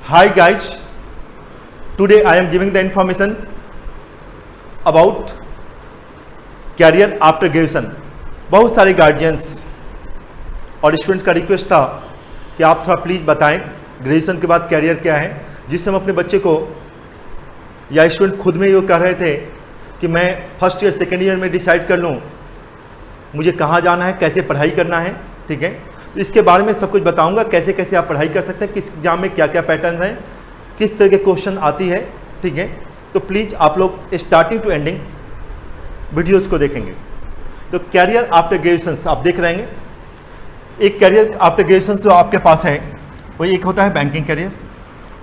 Hi guys, today I am giving the information about career after graduation। बहुत सारे guardians और student का request था कि आप थोड़ा प्लीज़ बताएं ग्रेजुएशन के बाद कैरियर क्या है, जिससे हम अपने बच्चे को या स्टूडेंट खुद में ये कह रहे थे कि मैं फर्स्ट ईयर सेकेंड ईयर में डिसाइड कर लूँ मुझे कहाँ जाना है, कैसे पढ़ाई करना है। ठीक है, तो इसके बारे में सब कुछ बताऊंगा, कैसे कैसे आप पढ़ाई कर सकते हैं, किस एग्जाम में क्या क्या पैटर्न हैं, किस तरह के क्वेश्चन आती है। ठीक है, तो प्लीज़ आप लोग स्टार्टिंग टू एंडिंग वीडियोस को देखेंगे। तो कैरियर आफ्टर ग्रेजुएशन आप देख रहे हैं, एक कैरियर आफ्टर ग्रेजुएशन जो आपके पास है वही एक होता है बैंकिंग कैरियर।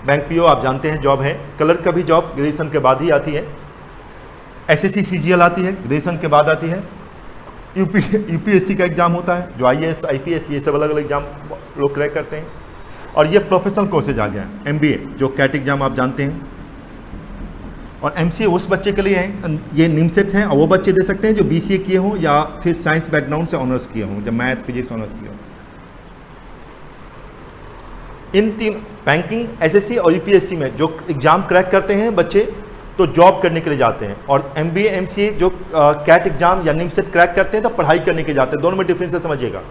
बैंक पीओ आप जानते हैं जॉब है, क्लर्क का भी जॉब ग्रेजुएशन के बाद ही आती है। एसएससी सीजीएल आती है ग्रेजुएशन के बाद आती है। यूपीएससी का एग्ज़ाम होता है जो आईएएस आईपीएस ये सब अलग अलग एग्जाम लोग क्रैक करते हैं। और ये प्रोफेशनल कोर्सेज आ गया है, एमबीए जो कैट एग्जाम आप जानते हैं, और एमसीए उस बच्चे के लिए है, ये निमसेट हैं और वो बच्चे दे सकते हैं जो बीसीए किए हों या फिर साइंस बैकग्राउंड से ऑनर्स किए हों, जब मैथ फिजिक्स ऑनर्स किए हों। इन तीन बैंकिंग, एसएससी और यूपीएससी में जो एग्ज़ाम क्रैक करते हैं बच्चे तो जॉब करने के लिए जाते हैं, और एमबीए एमसीए जो कैट एग्जाम या निमसेट क्रैक करते हैं तो पढ़ाई करने के जाते हैं। दोनों में डिफरेंस है, समझिएगा,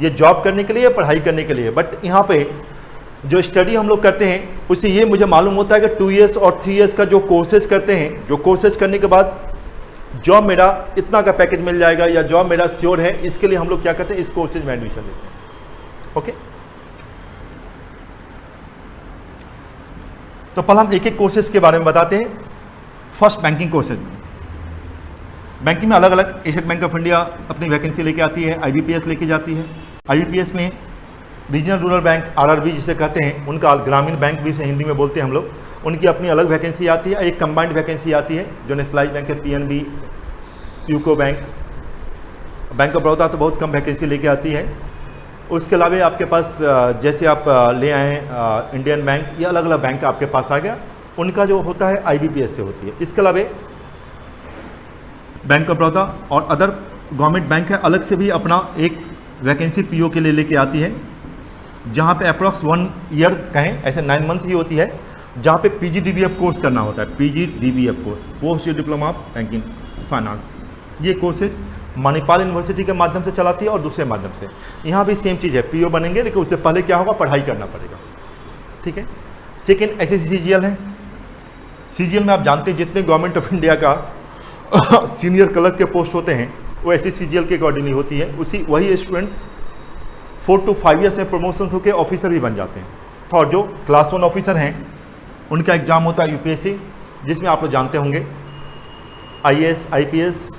ये जॉब करने के लिए, पढ़ाई करने के लिए। बट यहाँ पे जो स्टडी हम लोग करते हैं उससे ये मुझे मालूम होता है कि 2 इयर्स और 3 इयर्स का जो कोर्सेज करते हैं, जो कोर्सेज करने के बाद जॉब मेरा इतना का पैकेज मिल जाएगा या जॉब मेरा श्योर है, इसके लिए हम लोग क्या करते हैं, इस कोर्सेज में एडमिशन लेते हैं। ओके, तो पहले हम एक एक कोर्सेज के बारे में बताते हैं। फर्स्ट बैंकिंग कोर्सेज में, बैंकिंग में अलग अलग स्टेट बैंक ऑफ इंडिया अपनी वैकेंसी लेके आती है, आईबीपीएस लेके जाती है। आईबीपीएस में रीजनल रूरल बैंक आरआरबी जिसे कहते हैं, उनका ग्रामीण बैंक भी हिंदी में बोलते हैं हम लोग, उनकी अपनी अलग वैकेंसी आती है। एक कंबाइंड वैकेंसी आती है जो नेशनलाइज बैंक है, PNB, UCO bank, bank of Baroda तो बहुत कम वैकेंसी लेके आती है। उसके अलावा आपके पास जैसे आप ले आए इंडियन बैंक, ये अलग अलग बैंक आपके पास आ गया, उनका जो होता है आईबीपीएस से होती है। इसके अलावा बैंक ऑफ बड़ौदा और अदर गवर्नमेंट बैंक है, अलग से भी अपना एक वैकेंसी पीओ के लिए लेके आती है, जहाँ पे अप्रॉक्स 1 ईयर कहें, ऐसे 9 मंथ ही होती है, जहाँ पे पीजीडीबीएफ कोर्स करना होता है। PGDBF course, post diploma of banking finance, ये कोर्सेज मणिपाल यूनिवर्सिटी के माध्यम से चलाती है और दूसरे माध्यम से। यहाँ भी सेम चीज़ है, पीओ बनेंगे, लेकिन उससे पहले क्या होगा, पढ़ाई करना पड़ेगा। ठीक है, सेकेंड एसएससी सीजीएल है। सीजीएल में आप जानते हैं जितने गवर्नमेंट ऑफ इंडिया का सीनियर क्लर्क के पोस्ट होते हैं वो एसएससी सीजीएल के अकॉर्डिंगली होती है। वही स्टूडेंट्स 4 to 5 ईयर्स में प्रमोशन होकर ऑफिसर भी बन जाते हैं। तो और जो क्लास 1 ऑफिसर हैं उनका एग्जाम होता है यूपीएससी, जिसमें आप लोग जानते होंगे IAS IPS,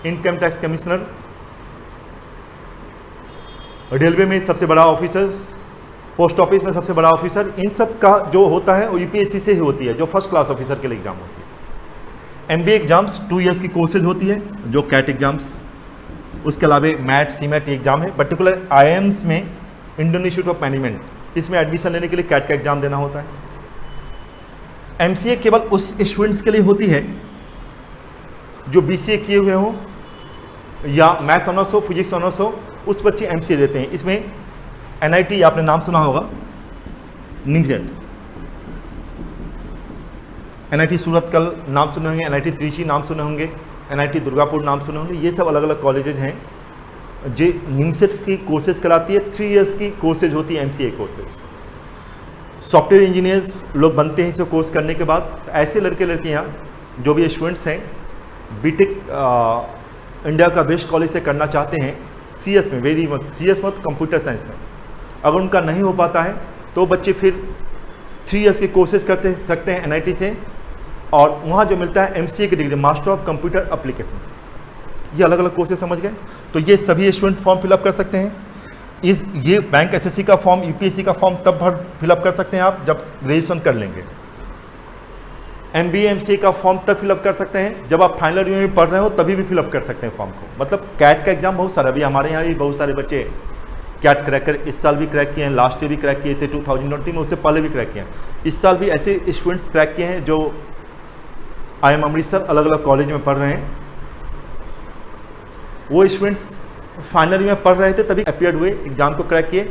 income tax commissioner, railway में सबसे बड़ा ऑफिसर, पोस्ट ऑफिस में सबसे बड़ा ऑफिसर, इन सब का जो होता है वो यूपीएससी से ही होती है, जो फर्स्ट क्लास ऑफिसर के लिए एग्जाम होती है। एमबीए एग्जाम्स 2 इयर्स की कोर्सेज होती है जो कैट एग्जाम्स, उसके अलावा मैट सीमेट एग्जाम है। पर्टिकुलर आईएम्स में इंडियन इंस्टीट्यूट ऑफ मैनेजमेंट, इसमें एडमिशन लेने के लिए कैट का एग्जाम देना होता है। एमसीए केवल उस स्टूडेंट्स के लिए होती है जो बीसीए किए हुए हों या मैथ ऑनर्स हो, फिजिक्स ऑनर्स हो, उस बच्चे एमसीए देते हैं। इसमें एनआईटी आपने नाम सुना होगा, निमसेट, एनआईटी सूरत कल नाम सुने होंगे, एनआईटी त्रिची नाम सुने होंगे, एनआईटी दुर्गापुर नाम सुने होंगे। ये सब अलग अलग कॉलेजेज हैं जो निमसेट्स की कोर्सेज कराती है। 3 इयर्स की कोर्सेज होती है एमसीए कोर्सेज। सॉफ्टवेयर इंजीनियर्स लोग बनते हैं इसे कोर्स करने के बाद। ऐसे लड़के लड़कियाँ जो भी स्टूडेंट्स हैं बीटेक इंडिया का बेस्ट कॉलेज से करना चाहते हैं, सीएस में, वेरी सीएस मत कंप्यूटर साइंस में, अगर उनका नहीं हो पाता है तो बच्चे फिर 3 इयर्स के कोर्सेज करते सकते हैं एनआईटी से, और वहाँ जो मिलता है एमसीए की degree, master of computer application. ये अलग अलग कोर्सेज समझ गए। तो ये सभी स्टूडेंट फॉर्म फिलअप कर सकते हैं। ये बैंक एसएससी का फॉर्म, यूपीएससी का फॉर्म तब फिलअप कर सकते हैं आप जब ग्रेजुएशन कर लेंगे। एमबीए एमसीए का फॉर्म तब फिलअप कर सकते हैं जब आप फाइनल ईयर में पढ़ रहे हो, तभी भी फिलअप कर सकते हैं फॉर्म को। मतलब कैट का एग्जाम बहुत सारा, अभी हमारे यहाँ भी बहुत सारे बच्चे कैट क्रैक कर, इस साल भी क्रैक किए हैं, लास्ट ईयर भी क्रैक किए थे 2020 में, उससे पहले भी क्रैक किए हैं। इस साल भी ऐसे स्टूडेंट्स क्रैक किए हैं जो IIM अमृतसर अलग अलग कॉलेज में पढ़ रहे हैं। वो स्टूडेंट्स फाइनल ईयर में पढ़ रहे थे तभी अपीयर हुए, एग्जाम को क्रैक किए,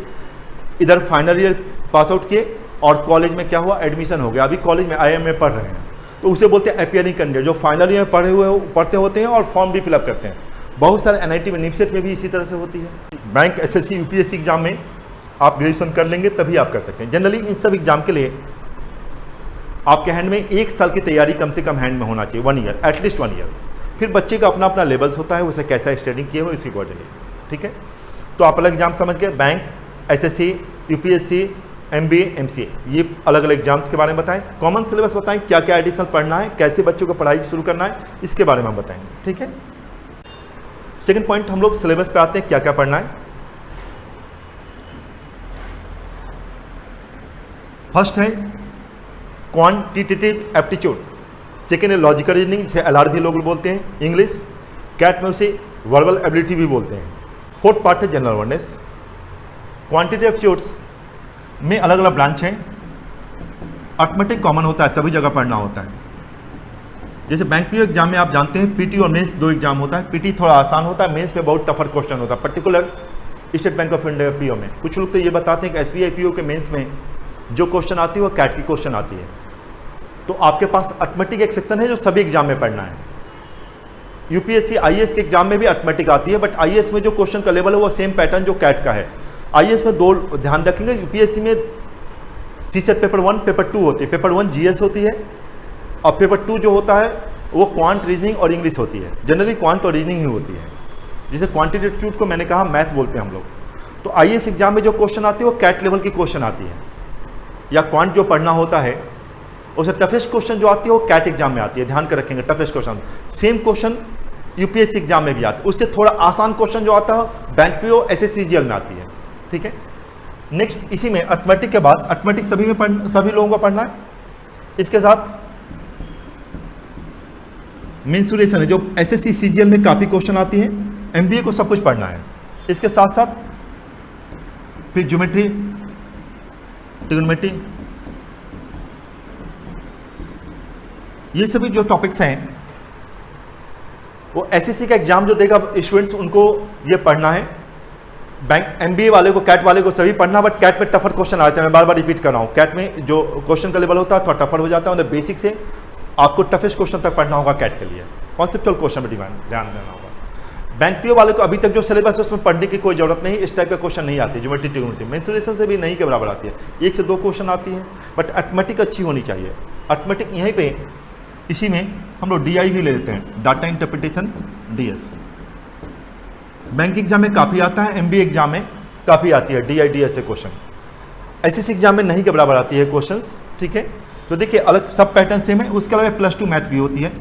इधर फाइनल ईयर पास आउट किए और कॉलेज में क्या हुआ, एडमिशन हो गया, अभी कॉलेज में IIM में पढ़ रहे हैं, तो उसे बोलते हैं अपियरिंग कैंडिडेट, जो फाइनल ईयर में पढ़ते होते हैं और फॉर्म भी फिलअप करते हैं। बहुत सारे NIT में, NIMSET में भी इसी तरह से होती है। बैंक, SSC, UPSC एग्जाम में आप ग्रेजुएशन कर लेंगे तभी आप कर सकते हैं। जनरली इन सब एग्जाम के लिए आपके हैंड में 1 साल की तैयारी कम से कम हैंड में होना चाहिए, 1 ईयर, एटलीस्ट 1 ईयर। फिर बच्चे का अपना अपना लेवल्स होता है, उसे कैसा स्टडिंग किए हो इसके अकॉर्डिंगली, ठीक है। तो आप अलग एग्जाम समझ गए, bank, SSC, UPSC, MBA, MCA, ये अलग अलग एग्जाम्स के बारे में बताएं। कॉमन सिलेबस बताएं, क्या क्या एडिशनल पढ़ना है, कैसे बच्चों को पढ़ाई शुरू करना है, इसके बारे में हम बताएंगे, ठीक है। सेकंड पॉइंट, हम लोग सिलेबस पे आते हैं, क्या क्या पढ़ना है। फर्स्ट है क्वांटिटेटिव एप्टीट्यूड, सेकेंड है लॉजिकल रीजनिंग, जिसे LR भी लोग बोलते हैं, इंग्लिश, कैट में उसे वर्बल एबिलिटी भी बोलते हैं। फोर्थ पार्ट है जनरल अवेयरनेस। क्वांटिटेटिव एप्टीट्यूड्स में अलग अलग ब्रांच हैं। अर्थमेटिक कॉमन होता है, सभी जगह पढ़ना होता है। जैसे बैंक PO एग्जाम में आप जानते हैं PT और मेंस 2 एग्जाम होता है। PT थोड़ा आसान होता है, मेंस में बहुत टफर क्वेश्चन होता है, particular state bank of India PO में। कुछ लोग तो ये बताते हैं कि SBI PO के मेंस में जो क्वेश्चन आती है वो कैट की क्वेश्चन आती है। तो आपके पास अर्थमेटिक एक सेक्शन है जो सभी एग्जाम में पढ़ना है। UPSC IAS के एग्जाम में भी अर्थमेटिक आती है, बट IAS में जो क्वेश्चन का लेवल है वो सेम पैटर्न जो कैट का है। IAS में 2 ध्यान रखेंगे, UPSC में CSET पेपर 1, पेपर 2 होती है। पेपर 1 GS होती है और पेपर 2 जो होता है वो क्वांट, रीजनिंग और इंग्लिश होती है। जनरली क्वांट और रीजनिंग ही होती है, जिसे क्वांटिटेटिव को मैंने कहा मैथ बोलते हैं हम लोग। तो IAS एग्जाम में जो क्वेश्चन आती है वो कैट लेवल की क्वेश्चन आती है, या क्वांट जो पढ़ना होता है उसे टफेस्ट क्वेश्चन जो आती है वो कैट एग्जाम में आती है। ध्यान कर रखेंगे, toughest question same question UPSC exam में भी आती है। उससे थोड़ा आसान क्वेश्चन जो आता है बैंक PO SSCGL में आती है, ठीक है। नेक्स्ट, इसी में अर्थमेटिक के बाद, अर्थमेटिक सभी लोगों को पढ़ना है। इसके साथ मेंसुरेशन है, जो SSC CGL में काफ़ी क्वेश्चन आती है। MBA को सब कुछ पढ़ना है। इसके साथ साथ फिर ज्योमेट्री, ट्रिग्नोमेट्री, ये सभी जो टॉपिक्स हैं वो SSC का एग्जाम जो देगा स्टूडेंट्स उनको ये पढ़ना है। बैंक MBA वाले को, कैट वाले को सभी पढ़ना, बट कैट में टफर क्वेश्चन आते हैं। मैं बार बार रिपीट कर रहा हूँ, कैट में जो क्वेश्चन का लेवल होता है थोड़ा टफर हो जाता है। बेसिक से आपको टफेस्ट क्वेश्चन तक पढ़ना होगा कैट के लिए, कॉन्सेप्चुअल क्वेश्चन में ध्यान देना होगा। बैंक PO वाले को अभी तक जो सिलेबस है उसमें पढ़ने की कोई जरूरत नहीं, इस टाइप का क्वेश्चन नहीं आती। ज्योमेट्री, ट्रिग्नोमेट्री, मेंसुरेशन से भी नहीं के बराबर आती है, 1 से 2 क्वेश्चन आती है, बट अर्थमेटिक अच्छी होनी चाहिए। अर्थमेटिक यहीं पे इसी में हम लोग DI भी ले लेते हैं, data interpretation, DS। Bank exam में काफ़ी आता है, MBA एग्जाम में काफ़ी आती है DI DS से क्वेश्चन। SSC एग्जाम में नहीं के बराबर आती है क्वेश्चन, ठीक है। तो देखिए अलग सब पैटर्न सेम है। उसके अलावा +2 मैथ भी होती है।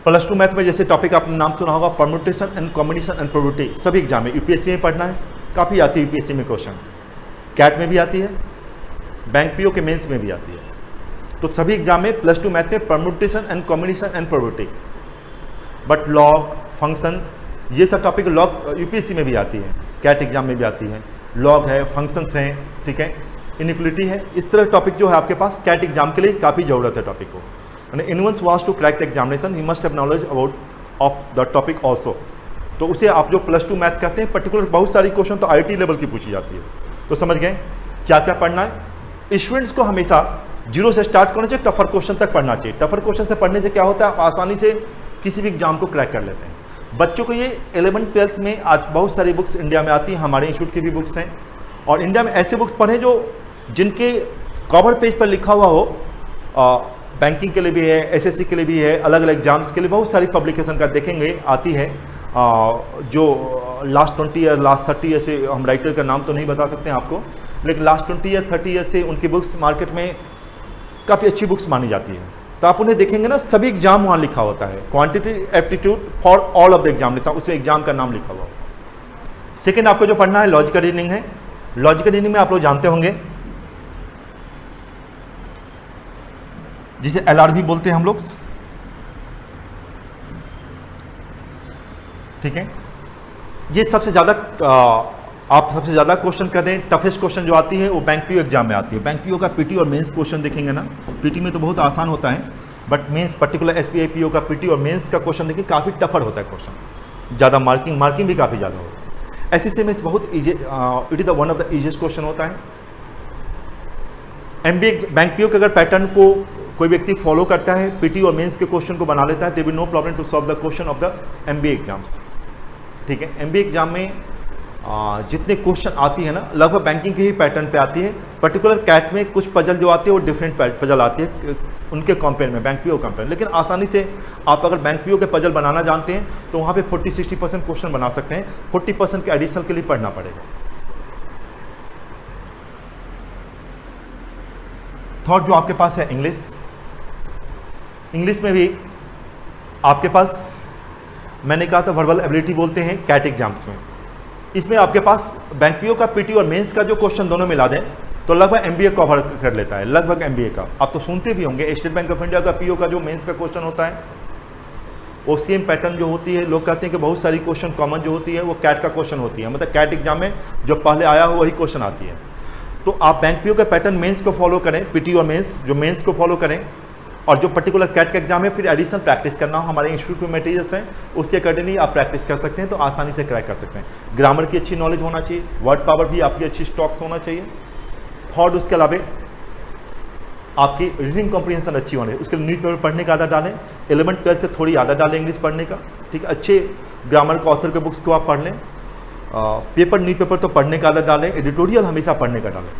+2 मैथ में जैसे टॉपिक आपने नाम सुना होगा, permutation and combination and probability, सभी एग्जाम में UPSC में पढ़ना है, काफ़ी आती है UPSC में क्वेश्चन, कैट में भी आती है, बैंक PO के मेंस में भी आती है। तो सभी एग्जाम में +2 मैथ में permutation and combination and probability, but log, function, ये सब टॉपिक लॉग UPSC में भी आती है, कैट एग्जाम में भी आती है। लॉग है, फंक्शंस हैं, ठीक है, इनइक्वलिटी है, इस तरह टॉपिक जो है आपके पास कैट एग्जाम के लिए काफ़ी ज़रूरत है टॉपिक को। Anyone wants to crack the examination, he must have knowledge about of the topic also। तो उसे आप जो +2 मैथ कहते हैं, पर्टिकुलर बहुत सारी क्वेश्चन तो IT लेवल की पूछी जाती है। तो समझ गए क्या क्या पढ़ना है। स्टूडेंट्स को हमेशा 0 से स्टार्ट करना चाहिए, टफर क्वेश्चन तक पढ़ना चाहिए। टफर क्वेश्चन से पढ़ने से क्या होता है, आप आसानी से किसी भी एग्जाम को क्रैक कर लेते हैं। बच्चों को ये 11th 12th में आज बहुत सारी बुक्स इंडिया में आती हैं, हमारे इंस्टीट्यूट की भी बुक्स हैं, और इंडिया में ऐसे बुक्स पढ़ें जो जिनके कवर पेज पर लिखा हुआ हो। बैंकिंग के लिए भी है, SSC के लिए भी है, अलग अलग एग्जाम्स के लिए बहुत सारी पब्लिकेशन का देखेंगे आती है। जो लास्ट 20 ईयर, लास्ट 30 ईयर से, हम राइटर का नाम तो नहीं बता सकते हैं आपको, लेकिन लास्ट 20 ईयर 30 ईयर से उनकी बुक्स मार्केट में काफ़ी अच्छी बुक्स मानी जाती है। तो आप उन्हें देखेंगे ना, सभी एग्जाम वहाँ लिखा होता है, quantitative aptitude for all of the exam लिखा, उसमें एग्जाम का नाम लिखा हुआ। सेकेंड आपको जो पढ़ना है लॉजिकल रीजनिंग है। लॉजिकल रीजनिंग में आप लोग जानते होंगे जिसे LR भी बोलते हैं हम लोग, ठीक है। ये सबसे ज़्यादा आप सबसे ज़्यादा क्वेश्चन कर दें, टफेस्ट क्वेश्चन जो आती है वो बैंक PO एग्जाम में आती है। बैंक PO का PT और मेंस क्वेश्चन देखेंगे ना, PT में तो बहुत आसान होता है, but mains particular SBI PO का PT और मेंस का क्वेश्चन देखिए काफ़ी टफर होता है क्वेश्चन, ज़्यादा मार्किंग भी काफ़ी ज़्यादा होता है। एसएससी में बहुत easy, it is the one of the easiest question होता है। एमबीए बैंक पीओ के अगर पैटर्न को कोई व्यक्ति फॉलो करता है, पीटी और मेंस के क्वेश्चन को बना लेता है, they will no problem to solve the question of the MBA exams. ठीक है, एमबीए एग्जाम में जितने क्वेश्चन आती है ना, लगभग बैंकिंग के ही पैटर्न पे आती है। पर्टिकुलर कैट में कुछ पजल जो आती है वो डिफरेंट पजल आती है उनके कंपेयर में, बैंक पीओ कंपेयर। लेकिन आसानी से आप अगर बैंक पीओ के पजल बनाना जानते हैं तो वहाँ पे 40-60% क्वेश्चन बना सकते हैं। 40% के एडिशनल के लिए पढ़ना पड़ेगा। थर्ड जो आपके पास है इंग्लिश। इंग्लिश में भी आपके पास, मैंने कहा था वर्बल एबिलिटी बोलते हैं कैट एग्जाम्स में। इसमें आपके पास बैंक पीओ का, पीटी और मेंस का जो क्वेश्चन दोनों मिला दें तो लगभग एमबीए कवर कर लेता है, लगभग एमबीए का। आप तो सुनते भी होंगे स्टेट बैंक ऑफ इंडिया का पीओ का जो मेंस का क्वेश्चन होता है वो सेम पैटर्न जो होती है। लोग कहते हैं कि बहुत सारी क्वेश्चन कॉमन जो होती है वो कैट का क्वेश्चन होती है, मतलब कैट एग्जाम में जो पहले आया हो वही क्वेश्चन आती है। तो आप बैंक पीओ के पैटर्न मेंस को फॉलो करें, पीटी और मेंस जो मेंस को फॉलो करें, और जो पर्टिकुलर कैट का एग्जाम है फिर एडिशनल प्रैक्टिस करना हो। हमारे इंस्टीट्यूट में मटेरियल्स हैं, उसके अकॉर्डिंगली आप प्रैक्टिस कर सकते हैं तो आसानी से क्रैक कर सकते हैं। ग्रामर की अच्छी नॉलेज होना चाहिए, वर्ड पावर भी आपकी अच्छी स्टॉक्स होना चाहिए। थर्ड, उसके अलावा आपकी रीडिंग कॉम्प्रिहेंशन अच्छी होनी है। उसके लिए न्यूज़पेपर पढ़ने का आदत डालें, 11th-12th से थोड़ी आदत डालें इंग्लिश पढ़ने का। ठीक है, अच्छे ग्रामर के ऑथर के बुक्स को आप पढ़ लें। पेपर, न्यूज़पेपर तो पढ़ने का आदत डालें, एडिटोरियल हमेशा पढ़ने का डालें।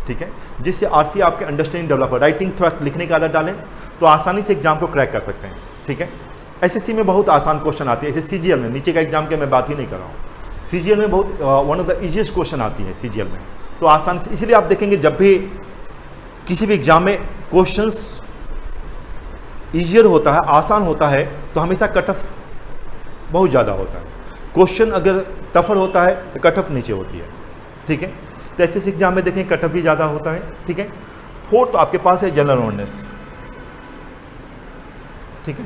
ठीक है, जिससे आरसी आपके अंडरस्टैंडिंग डेवलप हो। राइटिंग थोड़ा लिखने की आदत डालें तो आसानी से एग्जाम को क्रैक कर सकते हैं। ठीक है, एसएससी में बहुत आसान क्वेश्चन आती है। ऐसे सीजीएल में, नीचे का एग्जाम के मैं बात ही नहीं कर रहा हूँ, सीजीएल में बहुत one of the easiest question आती है सीजीएल में। तो आसान से, इसीलिए आप देखेंगे जब भी किसी भी एग्जाम में क्वेश्चंस ईजियर होता है, आसान होता है, तो हमेशा कट ऑफ बहुत ज़्यादा होता है। क्वेश्चन अगर टफर होता है तो कट ऑफ नीचे होती है। ठीक है, तो ऐसे एग्जाम में देखें कट ऑफ भी ज़्यादा होता है। ठीक है, फोर्थ तो आपके पास है जनरल अवेयरनेस। ठीक है,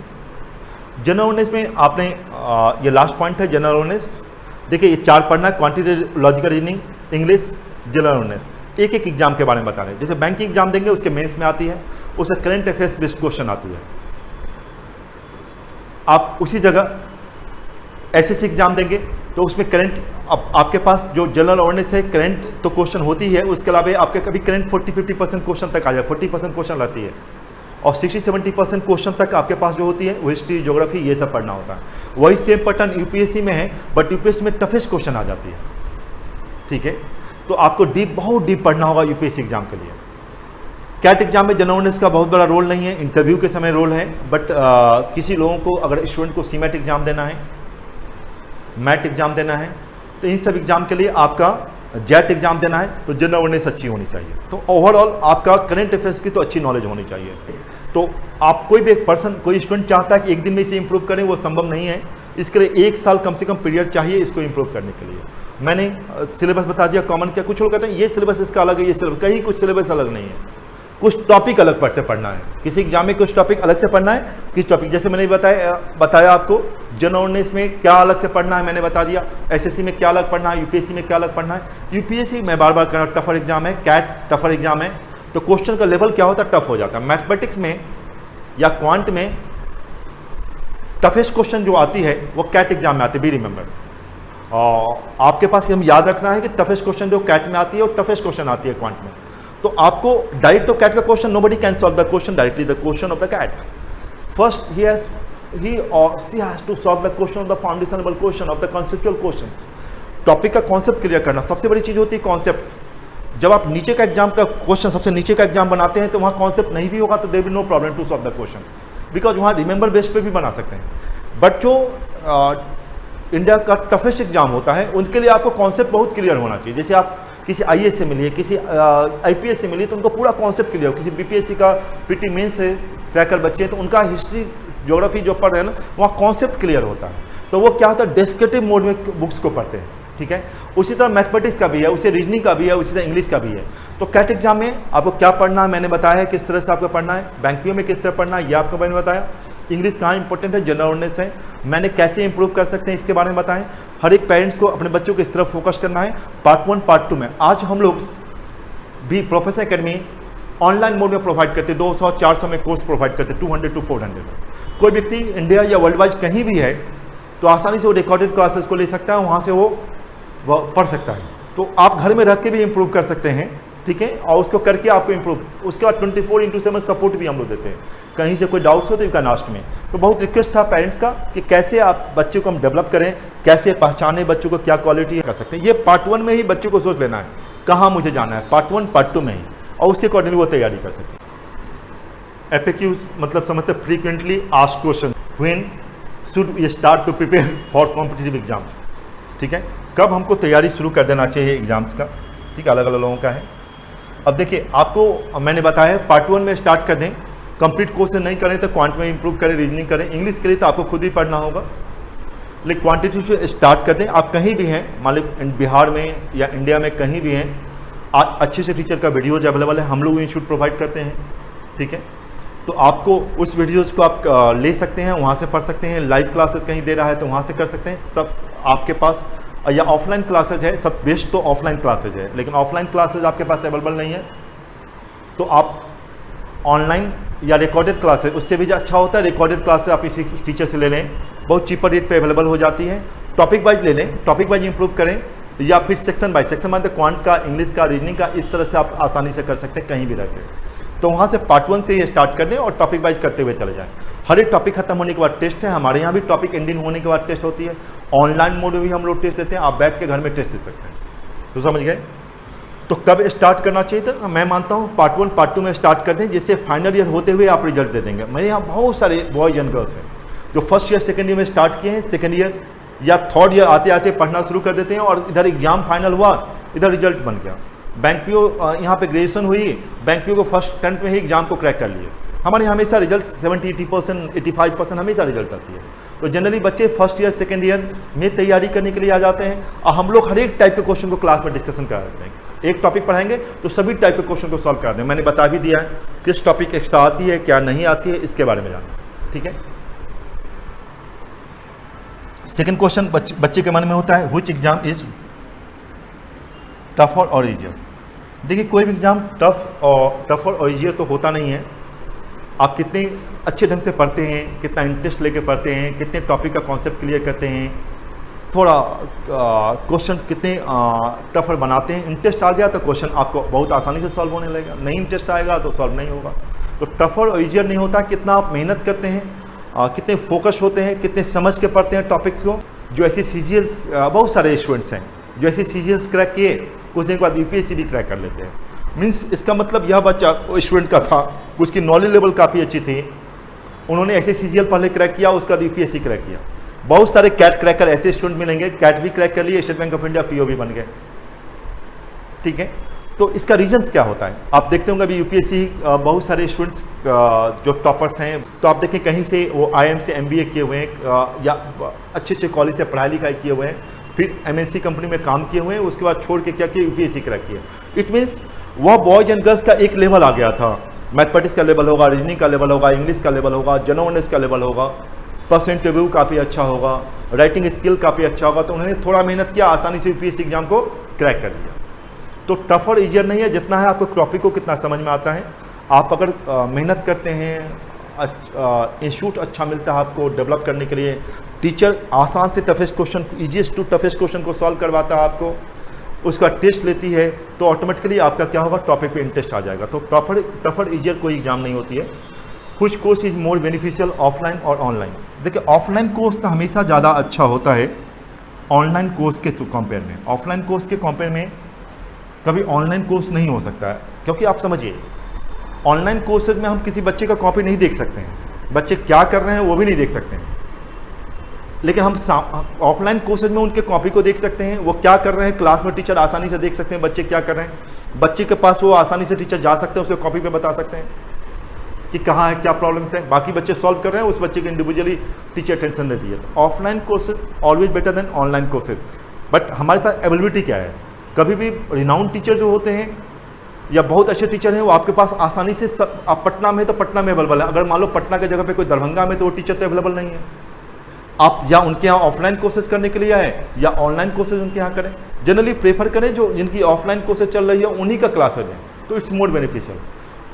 जनरल अवेयरनेस में आपने ये लास्ट पॉइंट है जनरल अवेयरनेस। देखिए ये 4 पढ़ना है, quantitative, logical reasoning, English, general awareness. एक एक एग्जाम के बारे में बता रहे हैं। जैसे बैंकिंग एग्जाम देंगे उसके मेंस में आती है, उससे करंट अफेयर्स बेस्ड क्वेश्चन आती है। आप उसी जगह एसएससी एग्जाम देंगे तो उसमें करंट, आपके पास जो जनरल अवेयरनेस है, करंट तो क्वेश्चन होती है, उसके अलावा आपके कभी करंट 40-50% क्वेश्चन तक आ जाए, 40% क्वेश्चन रहती है, और 60-70% क्वेश्चन तक आपके पास जो होती है वो हिस्ट्री, ज्योग्राफी, ये सब पढ़ना होता है। वही सेम पैटर्न यूपीएससी में है, बट यूपीएससी में टफेस्ट क्वेश्चन आ जाती है। ठीक है, तो आपको डीप, बहुत डीप पढ़ना होगा यूपीएससी एग्जाम के लिए। कैट एग्जाम में जनरल अवेयरनेस का बहुत बड़ा रोल नहीं है, इंटरव्यू के समय रोल है, बट किसी लोगों को, अगर स्टूडेंट को सीमेट एग्जाम देना है, मैट एग्जाम देना है, तो इन सब एग्जाम के लिए आपका जेट एग्जाम देना है तो जनरल अवेयरनेस अच्छी होनी चाहिए। तो ओवरऑल आपका करंट अफेयर्स की तो अच्छी नॉलेज होनी चाहिए। तो आप कोई भी एक पर्सन, कोई स्टूडेंट चाहता है कि एक दिन में इसे इंप्रूव करें, वो संभव नहीं है। इसके लिए 1 साल कम से कम पीरियड चाहिए इसको इंप्रूव करने के लिए। मैंने सिलेबस बता दिया कॉमन क्या। कुछ लोग कहते हैं ये सिलेबस इसका अलग है, ये सिलेबस, कहीं कुछ सिलेबस अलग नहीं है, कुछ टॉपिक अलग से पढ़ना है। किसी एग्जाम में कुछ टॉपिक अलग से पढ़ना है, किस टॉपिक, जैसे मैंने बताया आपको जनरल अवेयरनेस में क्या अलग से पढ़ना है, मैंने बता दिया। एसएससी में क्या अलग पढ़ना है, यूपीएससी में क्या अलग पढ़ना है। यूपीएससी मैं बार बार कह रहा हूँ टफर एग्जाम है, कैट टफर एग्जाम है, तो क्वेश्चन का लेवल क्या होता है, टफ हो जाता है। मैथमेटिक्स में या क्वांट में टफेस्ट क्वेश्चन जो आती है वो कैट एग्जाम में आती है, बी रिमेंबर। और आपके पास हम याद रखना है कि टफेस्ट क्वेश्चन जो कैट में आती है और टफेस्ट क्वेश्चन आती है क्वांट में। तो आपको डायरेक्ट तो कैट का question, nobody can solve the question directly, the question of the CAT. First he or she has to solve the question of the foundational question of the conceptual questions। Topic का concept clear करना सबसे बड़ी चीज़ होती है। Concepts, जब आप नीचे का एग्जाम का क्वेश्चन, सबसे नीचे का एग्जाम बनाते हैं तो वहाँ कॉन्सेप्ट नहीं भी होगा तो there will no problem to solve the question, because वहाँ रिमेंबर बेस्ड पे भी बना सकते हैं। बट जो इंडिया का टफेस्ट एग्जाम होता है उनके लिए आपको कॉन्सेप्ट बहुत क्लियर होना चाहिए। जैसे आप किसी आईएएस से मिलिए, किसी आईपीएस से मिलिए तो उनको पूरा कॉन्सेप्ट क्लियर हो। किसी बीपीएससी का पीटी मेन से क्रैकर बच्चे हैं तो उनका हिस्ट्री, ज्योग्राफी जो पढ़ रहे हैं ना, वहाँ कॉन्सेप्ट क्लियर होता है। तो वो क्या होता है, डेस्क्रिप्टिव मोड में बुक्स को पढ़ते हैं। ठीक है, उसी तरह मैथमेटिक्स का भी है, उसी रीजनिंग का भी है, उसी तरह इंग्लिश का भी है। तो कैट एग्जाम में आपको क्या पढ़ना है मैंने बताया है, किस तरह से आपको पढ़ना है। बैंक पीओ में किस तरह पढ़ना है ये आपको मैंने बताया। इंग्लिश कहाँ इंपॉर्टेंट है, जनरल अवेयरनेस है, मैंने कैसे इंप्रूव कर सकते हैं इसके बारे में बताएं। हर एक पेरेंट्स को अपने बच्चों को इस तरफ फोकस करना है। पार्ट 1 पार्ट 2 में आज हम लोग भी प्रोफेसर एकेडमी ऑनलाइन मोड में प्रोवाइड करते, 200-400 में कोर्स प्रोवाइड करते, 200 to 400 में। कोई व्यक्ति इंडिया या वर्ल्ड वाइड कहीं भी है तो आसानी से वो रिकॉर्डेड क्लासेस को ले सकता है, वहाँ से वो वह पढ़ सकता है। तो आप घर में रह के भी इम्प्रूव कर सकते हैं, ठीक है, और उसको करके आपको इम्प्रूव, उसके बाद 24/7 सपोर्ट भी हम लोग देते हैं। कहीं से कोई डाउट्स हो तो यू कैन आस्क मी। तो बहुत रिक्वेस्ट था पेरेंट्स का कि कैसे आप बच्चे को हम डेवलप करें, कैसे पहचाने बच्चों को क्या क्वालिटी कर सकते हैं। ये पार्ट 1 में ही बच्चों को सोच लेना है कहाँ मुझे जाना है, पार्ट 1 पार्ट 2 में ही, और उसके अकॉर्डिंगली वो तैयारी कर सकते हैं। FAQs मतलब समझते frequently asked question, when should we start to prepare for competitive exams, ठीक है, कब हमको तैयारी शुरू कर देना चाहिए एग्जाम्स का, ठीक है, अलग अलग लोगों का है। अब देखिए आपको मैंने बताया पार्ट 1 में स्टार्ट कर दें, कंप्लीट कोर्स नहीं करें तो क्वांट में इंप्रूव करें, रीजनिंग करें, इंग्लिश के लिए तो आपको खुद ही पढ़ना होगा, लेकिन क्वांटिटी से स्टार्ट कर दें। आप कहीं भी हैं, मान लो बिहार में या इंडिया में कहीं भी हैं, अच्छे से टीचर का वीडियोज अवेलेबल है, हम लोग इंस्टीट्यूट प्रोवाइड करते हैं, ठीक है, तो आपको उस वीडियोज़ को आप ले सकते हैं, वहाँ से पढ़ सकते हैं। लाइव क्लासेस कहीं दे रहा है तो वहाँ से कर सकते हैं, सब आपके पास, या ऑफलाइन क्लासेज है, सब बेस्ट तो ऑफलाइन क्लासेज है, लेकिन ऑफलाइन क्लासेज आपके पास अवेलेबल नहीं है तो आप ऑनलाइन या रिकॉर्डेड क्लासेज, उससे भी अच्छा होता है, रिकॉर्डेड क्लासेज आप इसी टीचर से ले लें, बहुत चीपर रेट पे अवेलेबल हो जाती है। टॉपिक वाइज ले लें, टॉपिक वाइज इंप्रूव करें, या फिर सेक्शन बाय सेक्शन, मतलब क्वांट का, इंग्लिश का, रीजनिंग का, इस तरह से आप आसानी से कर सकते हैं कहीं भी रह के। तो वहाँ से पार्ट 1 से ही स्टार्ट कर दें और टॉपिक वाइज करते हुए चले जाएं। हर एक टॉपिक खत्म होने के बाद टेस्ट है, हमारे यहाँ भी टॉपिक एंडिंग होने के बाद टेस्ट होती है, ऑनलाइन मोड में भी हम लोग टेस्ट देते हैं, आप बैठ के घर में टेस्ट दे सकते हैं। तो समझ गए। तो कब स्टार्ट करना चाहिए था, मैं मानता हूँ पार्ट 1 पार्ट 2 में स्टार्ट कर दें, जिससे फाइनल ईयर होते हुए आप रिजल्ट दे देंगे। मेरे यहाँ बहुत सारे बॉयज एंड गर्ल्स हैं जो फर्स्ट ईयर सेकेंड ईयर में स्टार्ट किए हैं, सेकेंड ईयर या थर्ड ईयर आते आते पढ़ना शुरू कर देते हैं, और इधर एग्जाम फाइनल हुआ, इधर रिजल्ट बन गया। बैंक पी ओ यहाँ पे ग्रेजुएशन हुई, बैंक पी ओ को फर्स्ट 10th में ही एग्जाम को क्रैक कर लिए। हमारे यहाँ हमेशा रिजल्ट 70-80%, 85% हमेशा रिजल्ट आती है। तो जनरली बच्चे फर्स्ट ईयर सेकेंड ईयर में तैयारी करने के लिए आ जाते हैं, और हम लोग हर एक टाइप के क्वेश्चन को क्लास में डिस्कशन करा देते हैं। एक टॉपिक पढ़ाएंगे तो सभी टाइप के क्वेश्चन को सॉल्व करा दें। मैंने बता भी दिया है किस टॉपिक एक्स्ट्रा आती है, क्या नहीं आती है, इसके बारे में जानना, ठीक है। सेकेंड क्वेश्चन बच्चे के मन में होता है, व्हिच एग्जाम इज टफ और ईजियर। देखिए कोई भी एग्जाम टफ और ईजियर तो होता नहीं है। आप कितने अच्छे ढंग से पढ़ते हैं, कितना इंटरेस्ट लेके पढ़ते हैं, कितने टॉपिक का कॉन्सेप्ट क्लियर करते हैं, थोड़ा क्वेश्चन कितने टफर बनाते हैं। इंटरेस्ट आ गया तो क्वेश्चन आपको बहुत आसानी से सॉल्व होने लगेगा, नहीं इंटरेस्ट आएगा तो सॉल्व नहीं होगा। तो टफर और ईजियर नहीं होता, कितना आप मेहनत करते हैं, कितने फोकस होते हैं, कितने समझ के पढ़ते हैं टॉपिक्स को। जो ऐसे CGLs बहुत सारे स्टूडेंट्स हैं जो ऐसे CGLs क्रैक किए, कुछ दिन के बाद UPSC भी क्रैक कर लेते हैं। मीन्स इसका मतलब यह बच्चा स्टूडेंट का था, उसकी नॉलेज लेवल काफ़ी अच्छी थी, उन्होंने ऐसे CGL पहले क्रैक किया, उसके बाद UPSC क्रैक किया। बहुत सारे कैट क्रैकर ऐसे स्टूडेंट मिलेंगे, कैट भी क्रैक कर लिए, state bank of India PO भी बन गए, ठीक है। तो इसका रीजंस क्या होता है, आप देखते होंगे अभी UPSC बहुत सारे स्टूडेंट्स जो टॉपर्स हैं, तो आप देखें कहीं से वो IIM से MBA किए हुए हैं, या अच्छे अच्छे कॉलेज से पढ़ाई लिखाई किए हुए हैं, फिर MNC कंपनी में काम किए हुए हैं, उसके बाद छोड़ के क्या किया, UPSC क्रैक किया। इट मीन्स वह बॉयज एंड गर्ल्स का एक लेवल आ गया था, मैथमेटिक्स का लेवल होगा, रीजनिंग का लेवल होगा, इंग्लिश का लेवल होगा, जनरल नॉलेज का लेवल होगा, परसेंट रिव्यू काफ़ी अच्छा होगा, राइटिंग स्किल काफ़ी अच्छा होगा। तो उन्होंने थोड़ा मेहनत किया, आसानी से UPSC एग्जाम को क्रैक कर लिया। तो टफ और ईजियर नहीं है, जितना है आपको टॉपिक को कितना समझ में आता है। आप अगर मेहनत करते हैं, इंस्टीट्यूट अच्छा मिलता है आपको डेवलप करने के लिए, टीचर आसान से toughest question, easiest to toughest question को सॉल्व करवाता है आपको, उसका टेस्ट लेती है, तो ऑटोमेटिकली आपका क्या होगा, टॉपिक पे इंटरेस्ट आ जाएगा। तो टफर ईजियर कोई एग्जाम नहीं होती है। कुछ course is more beneficial offline और ऑनलाइन। देखिए ऑफलाइन कोर्स तो हमेशा ज़्यादा अच्छा होता है ऑनलाइन कोर्स के कंपेयर में। ऑफलाइन कोर्स के कंपेयर में कभी ऑनलाइन कोर्स नहीं हो सकता है, क्योंकि आप समझिए ऑनलाइन कोर्सेज में हम किसी बच्चे का कॉपी नहीं देख सकते हैं, बच्चे क्या कर रहे हैं वो भी नहीं देख सकते हैं, लेकिन हम ऑफलाइन कोर्सेज में उनके कॉपी को देख सकते हैं, वो क्या कर रहे हैं क्लास में, टीचर आसानी से देख सकते हैं बच्चे क्या कर रहे हैं, बच्चे के पास वो आसानी से टीचर जा सकते हैं, उसे कॉपी पे बता सकते हैं कि कहाँ है, क्या प्रॉब्लम्स हैं, बाकी बच्चे सॉल्व कर रहे हैं, उस बच्चे को इंडिविजुअली टीचर टेंशन देती है। तो offline courses always better than online courses. But हमारे पास अवेलेबिलिटी क्या है, कभी भी रिनाउंड टीचर जो होते हैं या बहुत अच्छे टीचर हैं वो आपके पास आसानी से आप पटना में तो पटना में अवेलेबल है, अगर मान लो पटना के जगह पे कोई दरभंगा में, तो वो टीचर तो अवेलेबल नहीं है। आप या उनके यहाँ ऑफलाइन कोर्सेज करने के लिए आए या ऑनलाइन कोर्सेज उनके यहाँ करें। जनरली प्रेफर करें जो जिनकी ऑफलाइन कोर्सेज चल रही है उन्हीं का क्लास लें, तो it's more beneficial.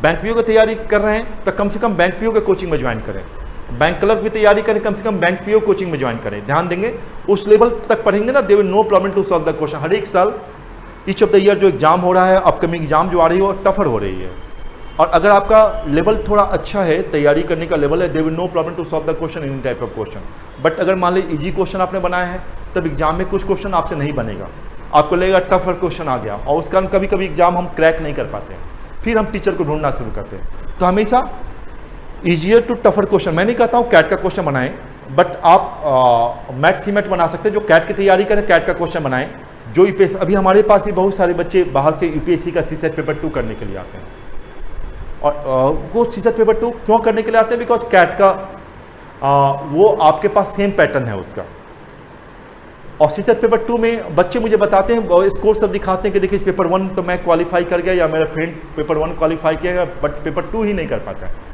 Bank PO की तैयारी कर रहे हैं तो कम से कम बैंक पीओ के कोचिंग में ज्वाइन करें, बैंक क्लर्क की तैयारी करें, कम से कम बैंक पीओ कोचिंग में ज्वाइन करें, ध्यान देंगे उस लेवल तक पढ़ेंगे ना, they will no problem to solve the question. हर एक साल ईच ऑफ द ईयर जो एग्जाम हो रहा है, अपकमिंग एग्जाम जो आ रही है वो टफर हो रही है, और अगर आपका लेवल थोड़ा अच्छा है, तैयारी करने का लेवल है, they will no problem to solve the question any type of question. But अगर मान लीजिए इजी क्वेश्चन आपने बनाया है, तब एग्जाम में कुछ क्वेश्चन आपसे नहीं बनेगा, आपको लगेगा टफर क्वेश्चन आ गया, और उस कारण कभी कभी एग्जाम हम क्रैक नहीं कर पाते, फिर हम टीचर को ढूंढना शुरू करते हैं। तो हमेशा ईजियर टू टफर क्वेश्चन, मैं नहीं कहता हूँ कैट का क्वेश्चन बनाएं, बट आप मैट सीमेट बना सकते हैं, जो कैट की तैयारी करें कैट का क्वेश्चन बनाएं। जो यूपीएससी, अभी हमारे पास भी बहुत सारे बच्चे बाहर से यूपीएससी का सीसेट पेपर 2 करने के लिए आते हैं, और वो सीसेट पेपर 2 क्यों करने के लिए आते हैं? बिकॉज कैट का वो आपके पास सेम पैटर्न है उसका, और सीसेट पेपर 2 में बच्चे मुझे बताते हैं, स्कोर सब दिखाते हैं कि देखिए पेपर 1 तो मैं क्वालिफाई कर गया, या मेरा फ्रेंड पेपर 1 क्वालिफाई किया, बट पेपर 2 ही नहीं कर पाता है,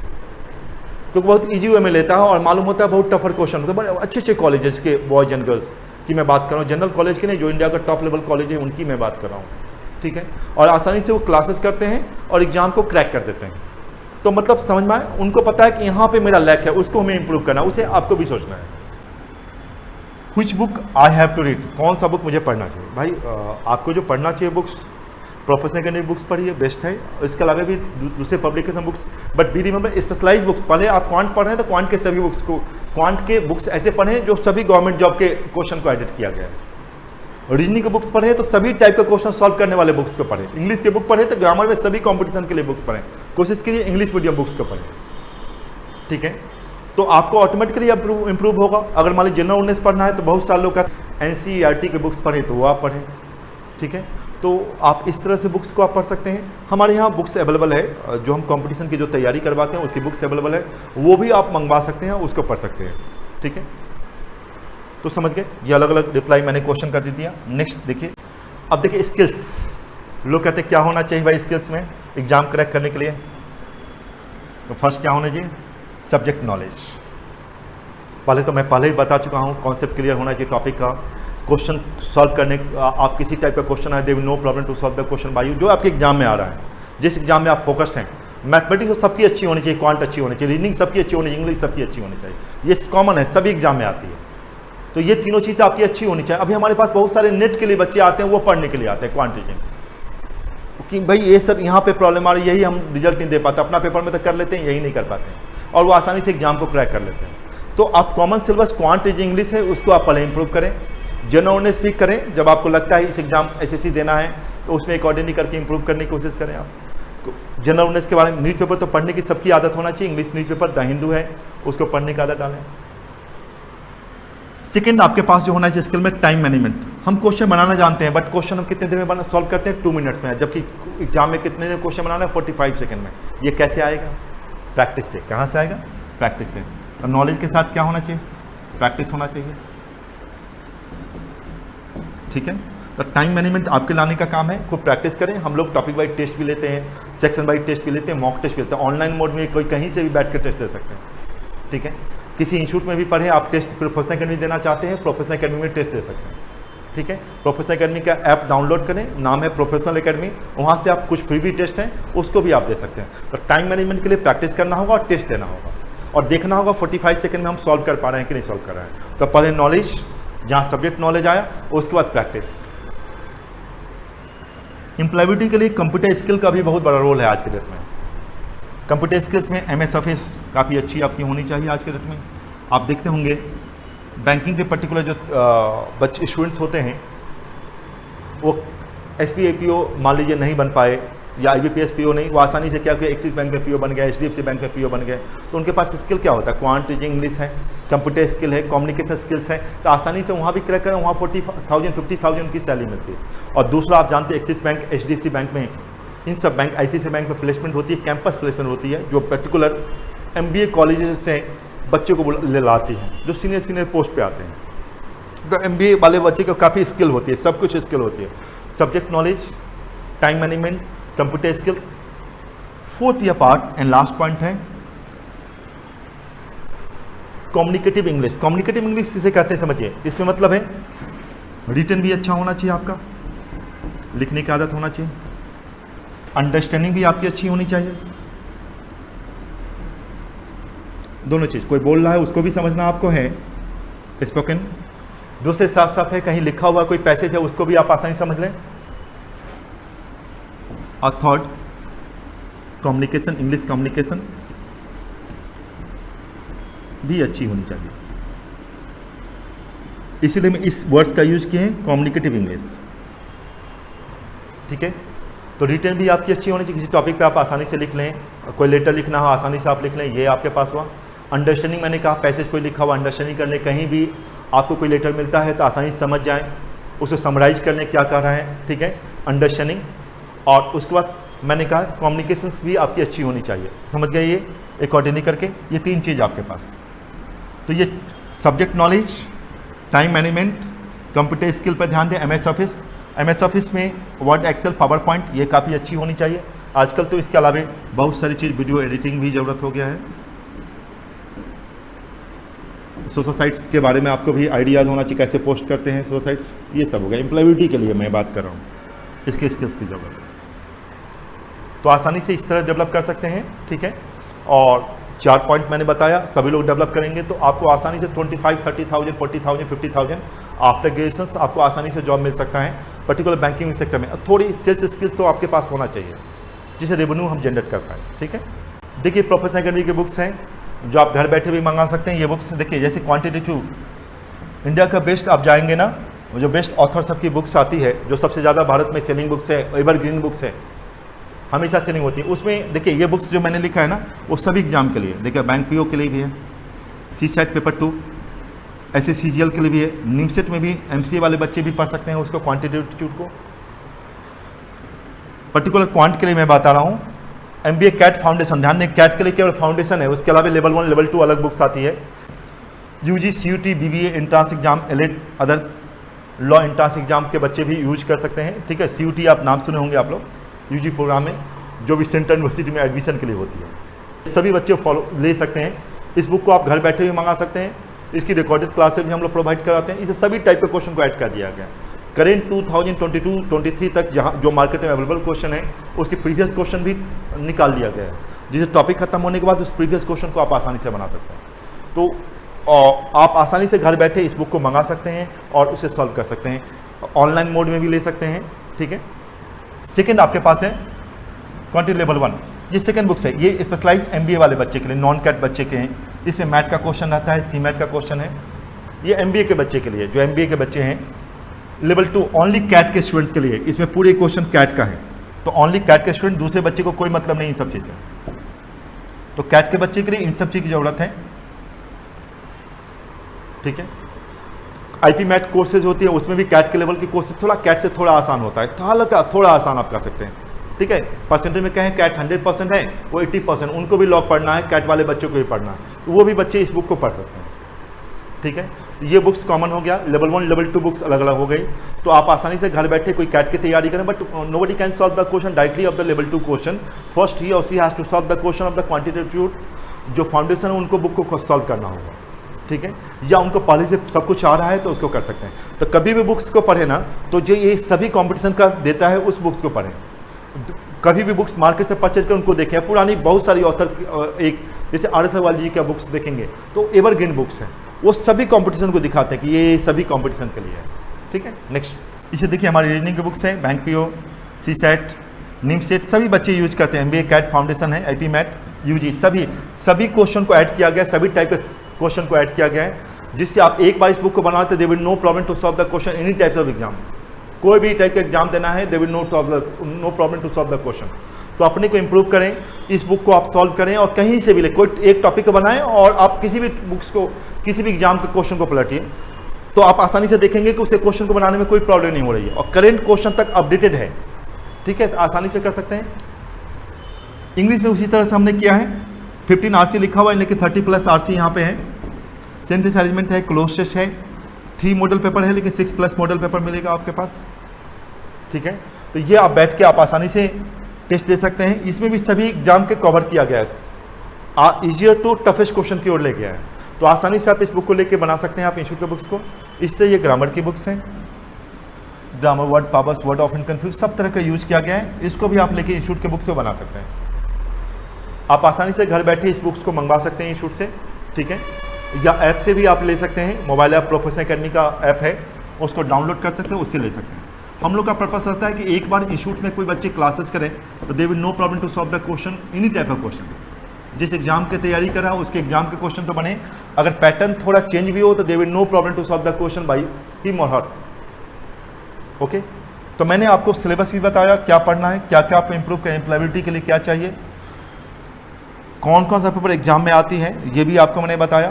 क्योंकि बहुत इजी वे में लेता है और मालूम होता है बहुत टफर क्वेश्चन होता है। बड़े अच्छे अच्छे कॉलेजेस के बॉयज एंड गर्ल्स की मैं बात कर रहा हूँ, जनरल कॉलेज के नहीं, जो इंडिया का टॉप लेवल कॉलेज है उनकी मैं बात कर रहा हूँ, ठीक है, और आसानी से वो क्लासेस करते हैं और एग्जाम को क्रैक कर देते हैं। तो मतलब समझ में आए, उनको पता है कि यहाँ पे मेरा लैक है, उसको हमें इंप्रूव करना है, उसे आपको भी सोचना है। Which book I have to read, कौन सा बुक मुझे पढ़ना चाहिए? भाई आपको जो पढ़ना चाहिए बुक्स, प्रोफेशनल कैंडिडेट बुक्स पढ़िए, बेस्ट है, इसके अलावा भी दूसरे publication books, but be remember specialise books पढ़े। आप क्वांट पढ़ रहे हैं तो क्वांट के सभी बुक्स को, क्वांट के बुक्स ऐसे पढ़ें जो सभी गवर्नमेंट जॉब के क्वेश्चन को एडिट किया गया है। रीजनिंग के बुक्स पढ़े तो सभी टाइप के क्वेश्चन सॉल्व करने वाले बुक्स को पढ़ें। इंग्लिश के बुक पढ़े तो ग्रामर में सभी कॉम्पिटिशन के लिए बुक्स पढ़ें, कोशिश करिए इंग्लिश मीडियम बुक्स को पढ़ें, ठीक है, तो आपको ऑटोमेटिकली इंप्रूव होगा। अगर मान लीजिए जनरल नॉलेज पढ़ना है तो बहुत सारे लोग का एनसीईआरटी के बुक्स पढ़ें तो वो आप पढ़ें, ठीक है, तो आप इस तरह से बुक्स को आप पढ़ सकते हैं। हमारे यहाँ बुक्स अवेलेबल है, जो हम कंपटीशन की जो तैयारी करवाते हैं उसकी बुक्स अवेलेबल है, वो भी आप मंगवा सकते हैं, उसको पढ़ सकते हैं, ठीक है। तो समझ गए, ये अलग अलग रिप्लाई मैंने क्वेश्चन का दे दिया। नेक्स्ट देखिए, अब देखिए स्किल्स, लोग कहते हैं क्या होना चाहिए भाई स्किल्स में एग्जाम क्रैक करने के लिए? तो फर्स्ट क्या होना चाहिए? Subject knowledge. पहले तो मैं पहले ही बता चुका हूँ, कॉन्सेप्ट क्लियर होना चाहिए टॉपिक का, क्वेश्चन सॉल्व करने, आप किसी टाइप का क्वेश्चन है, they will no problem to solve the question by you, जो आपके एग्जाम में आ रहा है, जिस एग्जाम में आप फोकस्ड हैं। मैथमेटिक्स सबकी अच्छी होनी चाहिए, क्वांट अच्छी होनी चाहिए, रीजनिंग सबकी अच्छी होनी चाहिए, इंग्लिश सबकी अच्छी होनी चाहिए, ये कॉमन है, सभी एग्जाम में आती है। तो ये तीनों चीज़ें आपकी अच्छी होनी चाहिए। अभी हमारे पास बहुत सारे नेट के लिए बच्चे आते हैं, वो पढ़ने के लिए आते हैं क्वांट रीजनिंग, कि भाई ये सब यहाँ पे प्रॉब्लम आ रही है, यही हम रिजल्ट नहीं दे पाते, अपना पेपर में तो कर लेते हैं, यही नहीं कर पाते हैं, और वो आसानी से एग्जाम को क्रैक कर लेते हैं। तो आप common syllabus quant reasoning English है, उसको आप पहले इंप्रूव करें। जनरल नॉलेज स्पीक करें, जब आपको लगता है इस एग्जाम एसएससी देना है तो उसमें अकॉर्डिंगली करके इंप्रूव करने की कोशिश करें। आप जनरल नॉलेज के बारे में, न्यूज़पेपर तो पढ़ने की सबकी आदत होना चाहिए, इंग्लिश न्यूज़पेपर द हिंदू है, उसको पढ़ने की आदत डालें। सेकंड आपके पास जो होना चाहिए स्किल में टाइम मैनेजमेंट। हम क्वेश्चन बनाना जानते हैं, बट क्वेश्चन हम कितने देर में सॉल्व करते हैं? 2 मिनट्स में, जबकि एग्जाम में कितने देर क्वेश्चन बनाना है? 45 सेकंड में। ये कैसे आएगा? प्रैक्टिस से। कहाँ से आएगा? प्रैक्टिस से। तो नॉलेज के साथ क्या होना चाहिए? प्रैक्टिस होना चाहिए, ठीक है। तो टाइम मैनेजमेंट आपके लाने का काम है, खूब प्रैक्टिस करें। हम लोग टॉपिक वाइज टेस्ट भी लेते हैं, सेक्शन वाइज टेस्ट भी लेते हैं, मॉक टेस्ट भी लेते हैं, ऑनलाइन मोड में कोई कहीं से भी बैठ कर टेस्ट दे सकते हैं, ठीक है। किसी इंस्टीट्यूट में भी पढ़े आप टेस्ट, प्रोफेशनल अकेडमी देना चाहते हैं, प्रोफेशनल अकेडमी में टेस्ट दे सकते हैं, ठीक है। प्रोफेशनल अकेडमी का ऐप डाउनलोड करें, नाम है प्रोफेशनल अकेडमी, वहाँ से आप कुछ फ्री भी टेस्ट हैं उसको भी आप दे सकते हैं। तो टाइम मैनेजमेंट के लिए प्रैक्टिस करना होगा और टेस्ट देना होगा, और देखना होगा 45 सेकंड में हम सॉल्व कर पा रहे हैं कि नहीं सॉल्व कर रहे हैं। तो पहले नॉलेज, जहाँ सब्जेक्ट नॉलेज आया, उसके बाद प्रैक्टिस। एम्प्लॉयबिलिटी के लिए कंप्यूटर स्किल का भी बहुत बड़ा रोल है आज के डेट में। कंप्यूटर स्किल्स में MS ऑफिस काफ़ी अच्छी आपकी होनी चाहिए आज के डेट में। आप देखते होंगे बैंकिंग के पर्टिकुलर जो बच्चे स्टूडेंट्स होते हैं, वो SPA PO मान लीजिए नहीं बन पाए, या IBPS PO नहीं, वो आसानी से क्या कि एक्सिस बैंक में PO बन गए, HDFC बैंक में PO बन गए, तो उनके पास स्किल क्या होता है? क्वांट रीजनिंग इंग्लिश है, कंप्यूटर स्किल है, कम्युनिकेशन स्किल्स है, तो आसानी से वहाँ भी क्रैक करें, वहाँ 40,000 50,000 की सैलरी मिलती है। और दूसरा आप जानते हैं एक्सिस बैंक, HDFC बैंक में, इन सब बैंक ICICI बैंक में प्लेसमेंट होती है, कैंपस प्लेसमेंट होती है, जो पर्टिकुलर MBA कॉलेजेस से बच्चे को ले लाती हैं, जो सीनियर पोस्ट पे आते हैं। तो MBA वाले बच्चे को काफ़ी स्किल होती है, सब कुछ स्किल होती है, subject knowledge, time management, computer skills. Fourth या पार्ट एंड लास्ट पॉइंट है कम्युनिकेटिव इंग्लिश। कम्युनिकेटिव इंग्लिश किसे कहते हैं समझिए। इसमें मतलब है रिटन भी अच्छा होना चाहिए आपका, लिखने की आदत होना चाहिए, अंडरस्टैंडिंग भी आपकी अच्छी होनी चाहिए, दोनों चीज़, कोई बोल रहा है उसको भी समझना आपको है स्पोकन, दूसरे साथ साथ है कहीं लिखा हुआ कोई पैसेज है उसको भी आप आसानी समझ लें। और थर्ड, कम्युनिकेशन, इंग्लिश कम्युनिकेशन भी अच्छी होनी चाहिए, इसीलिए मैं इस वर्ड्स का यूज किए हैं, कम्युनिकेटिव इंग्लिश। ठीक है, तो रिटर्न भी आपकी अच्छी होनी चाहिए, किसी टॉपिक पे आप आसानी से लिख लें, कोई लेटर लिखना हो आसानी से आप लिख लें, ये आपके पास हुआ। अंडरस्टैंडिंग, मैंने कहा पैसेज कोई लिखा हुआ अंडरस्टैंडिंग कर लें, कहीं भी आपको कोई लेटर मिलता है तो आसानी से समझ जाएं, उसे समराइज कर लें क्या कह रहा है। ठीक है, अंडरस्टैंडिंग। और उसके बाद मैंने कहा कम्युनिकेशंस भी आपकी अच्छी होनी चाहिए, समझ गए ये अकॉर्डिंगली करके, ये 3 चीज़ आपके पास। तो ये subject knowledge, time management, computer skill पर ध्यान दें। एमएस ऑफिस में वर्ड, एक्सेल, पावर पॉइंट ये काफ़ी अच्छी होनी चाहिए। आजकल तो इसके अलावा बहुत सारी चीज़, वीडियो एडिटिंग भी ज़रूरत हो गया है। सोशल साइट्स के बारे में आपको भी आइडियाज़ होना चाहिए, कैसे पोस्ट करते हैं सोशल साइट्स, ये सब हो गया। एम्प्लॉयबिलिटी के लिए मैं बात कर रहा हूँ, इसके स्किल्स की ज़रूरत है, तो आसानी से इस तरह डेवलप कर सकते हैं। ठीक है, और 4 पॉइंट मैंने बताया, सभी लोग डेवलप करेंगे तो आपको आसानी से 25, 30,000, 40,000, 50,000 आफ्टर ग्रेजुएशन आपको आसानी से जॉब मिल सकता है, पर्टिकुलर बैंकिंग सेक्टर में। थोड़ी सेल्स स्किल्स तो आपके पास होना चाहिए जिसे रेवेन्यू हम जनरेट कर पाए। ठीक है, देखिए प्रोफेसर अकेडमी की बुक्स हैं जो आप घर बैठे भी मंगा सकते हैं। ये बुक्स देखिए, जैसे क्वांटिटेटिव, इंडिया का बेस्ट आप जाएंगे ना, जो बेस्ट ऑथर सबकी बुक्स आती है, जो सबसे ज़्यादा भारत में सेलिंग बुक्स है, एवरग्रीन बुक्स है, हमेशा सेलिंग होती है। उसमें देखिए ये बुक्स जो मैंने लिखा है ना, वो सभी एग्जाम के लिए, देखिए बैंक पीओ के लिए भी है, CSAT पेपर 2, ऐसे CGL के लिए भी है, निमसेट में भी MCA वाले बच्चे भी पढ़ सकते हैं उसको, क्वांटिटेटिव को। पर्टिकुलर क्वांट के लिए मैं बता रहा हूँ, MBA कैट फाउंडेशन, ध्यान दें कैट के लिए केवल फाउंडेशन है, उसके अलावा लेवल 1, लेवल 2 अलग बुक्स आती है। UG, CUT, BBA entrance exam, elite, other law entrance exam के बच्चे भी यूज कर सकते हैं। ठीक है, CUT आप नाम सुने होंगे आप लोग, UG प्रोग्राम में जो भी सेंट्रल यूनिवर्सिटी में एडमिशन के लिए होती है, सभी बच्चे फॉलो ले सकते हैं। इस बुक को आप घर बैठे भी मंगा सकते हैं, इसकी रिकॉर्डेड क्लासेस भी हम लोग प्रोवाइड कराते हैं। इसे सभी टाइप के क्वेश्चन को ऐड कर दिया गया। करेंट 2022-23 तक जहाँ जो मार्केट में अवेलेबल क्वेश्चन है उसके प्रीवियस क्वेश्चन भी निकाल लिया गया है, जिसे टॉपिक खत्म होने के बाद उस प्रीवियस क्वेश्चन को आप आसानी से बना सकते हैं। तो आप आसानी से घर बैठे इस बुक को मंगा सकते हैं और उसे सॉल्व कर सकते हैं, ऑनलाइन मोड में भी ले सकते हैं। ठीक है, सेकेंड आपके पास है क्वांटिटी लेवल 1, ये सेकेंड बुक्स है, ये स्पेशलाइज MBA वाले बच्चे के लिए, नॉन कैट बच्चे के हैं। इसमें मैथ का क्वेश्चन रहता है, CMAT का क्वेश्चन है। ये MBA के बच्चे के लिए, जो MBA के बच्चे हैं। लेवल 2 ओनली कैट के स्टूडेंट्स के लिए, इसमें पूरे क्वेश्चन कैट का है, तो ओनली कैट के स्टूडेंट, दूसरे बच्चे को कोई मतलब नहीं इन सब चीज़ें। तो कैट के बच्चे के लिए इन सब चीज़ की ज़रूरत है। ठीक है, IP मैट कोर्सेज होती है, उसमें भी कैट के लेवल की कोर्सेज थोड़ा कैट से थोड़ा आसान होता है, थोड़ा आसान आप कर सकते हैं। ठीक है, परसेंटेज में कहें कैट 100% है, वो 80%, उनको भी लॉग पढ़ना है, कैट वाले बच्चों को भी पढ़ना है, तो वो भी बच्चे इस बुक को पढ़ सकते हैं। ठीक है, ये बुक्स कॉमन हो गया, लेवल 1, लेवल 2 बुक्स अलग अलग हो गई, तो आप आसानी से घर बैठे कोई कैट की तैयारी करें, but nobody can solve the question directly of the level 2 question. First ही और she has to solve the question of the quantitative, जो फाउंडेशन है उनको बुक को सॉल्व करना होगा। ठीक है, या उनको पहले से सब कुछ आ रहा है तो उसको कर सकते हैं। तो कभी भी बुक्स को पढ़े ना, तो जो ये सभी कंपटीशन का देता है उस बुक्स को पढ़ें। कभी भी बुक्स मार्केट से परचेज कर उनको देखें, पुरानी बहुत सारी ऑथर, एक जैसे RS अग्रवाल जी का बुक्स देखेंगे तो एवरग्रीन बुक्स हैं, वो सभी कंपटीशन को दिखाते हैं कि ये सभी कंपटीशन के लिए है। ठीक है, नेक्स्ट इसे देखिए, हमारी रीजनिंग की बुक्स हैं, बैंक पीओ, CSAT, निमसेट सभी बच्चे यूज करते हैं। MBA कैट फाउंडेशन है, IP मैट, UG, सभी क्वेश्चन को ऐड किया गया, सभी टाइप के क्वेश्चन को ऐड किया गया है, जिससे आप एक बार इस बुक को बनाते they will no problem to solve the question any types of exam. कोई भी टाइप का एग्जाम देना है, they will no problem to solve the question. तो अपने को इम्प्रूव करें, इस बुक को आप सॉल्व करें और कहीं से भी ले, कोई एक टॉपिक को बनाएं और आप किसी भी बुक्स को, किसी भी एग्जाम के क्वेश्चन को पलटिए, तो आप आसानी से देखेंगे कि उसे क्वेश्चन को बनाने में कोई प्रॉब्लम नहीं हो रही है और करेंट क्वेश्चन तक अपडेटेड है। ठीक है, आसानी से कर सकते हैं। इंग्लिश में उसी तरह से हमने किया है, 15 RC लिखा हुआ है, लेकिन 30+ RC यहाँ पे है। सेंटेंस अरेंजमेंट है, क्लोज है, 3 मॉडल पेपर है, लेकिन 6+ मॉडल पेपर मिलेगा आपके पास। ठीक है, तो ये आप बैठ के आप आसानी से टेस्ट दे सकते हैं। इसमें भी सभी एग्जाम के कवर किया गया है, ईजियर टू टफेस्ट क्वेश्चन की ओर ले गया है, तो आसानी से आप इस बुक को लेके बना सकते हैं आप इंस्टीट्यूट के बुक्स को। इसलिए ये ग्रामर की बुक्स हैं, grammar, word powers, word of confuse, सब तरह का यूज किया गया है। इसको भी आप लेके इंस्टीट्यूट के बुक्स से बना सकते हैं। आप आसानी से घर बैठे इस बुक्स को मंगवा सकते हैं इंस्टीट्यूट से। ठीक है, या ऐप से भी आप ले सकते हैं। मोबाइल ऐप प्रोफेसर एकेडमी का ऐप है, उसको डाउनलोड कर सकते हैं, उससे ले सकते हैं। हम लोग का पर्पस रहता है कि एक बार इंस्टीट्यूट में कोई बच्चे क्लासेस करें तो they will no problem to solve the question, any type of question. जिस एग्जाम की तैयारी कर रहा है उसके एग्जाम के क्वेश्चन तो बने, अगर पैटर्न थोड़ा चेंज भी हो तो they will no problem to solve the question by him और हर। ओके, तो मैंने आपको सिलेबस भी बताया, क्या पढ़ना है, क्या क्या आपको इंप्रूव करें, एम्प्लॉयबिलिटी के लिए क्या चाहिए, कौन कौन सा पेपर एग्जाम में आती है ये भी आपको मैंने बताया,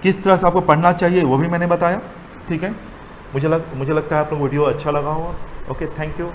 किस तरह से आपको पढ़ना चाहिए वो भी मैंने बताया। ठीक है, मुझे लगता है आप लोग वीडियो अच्छा लगा होगा। Okay, thank you.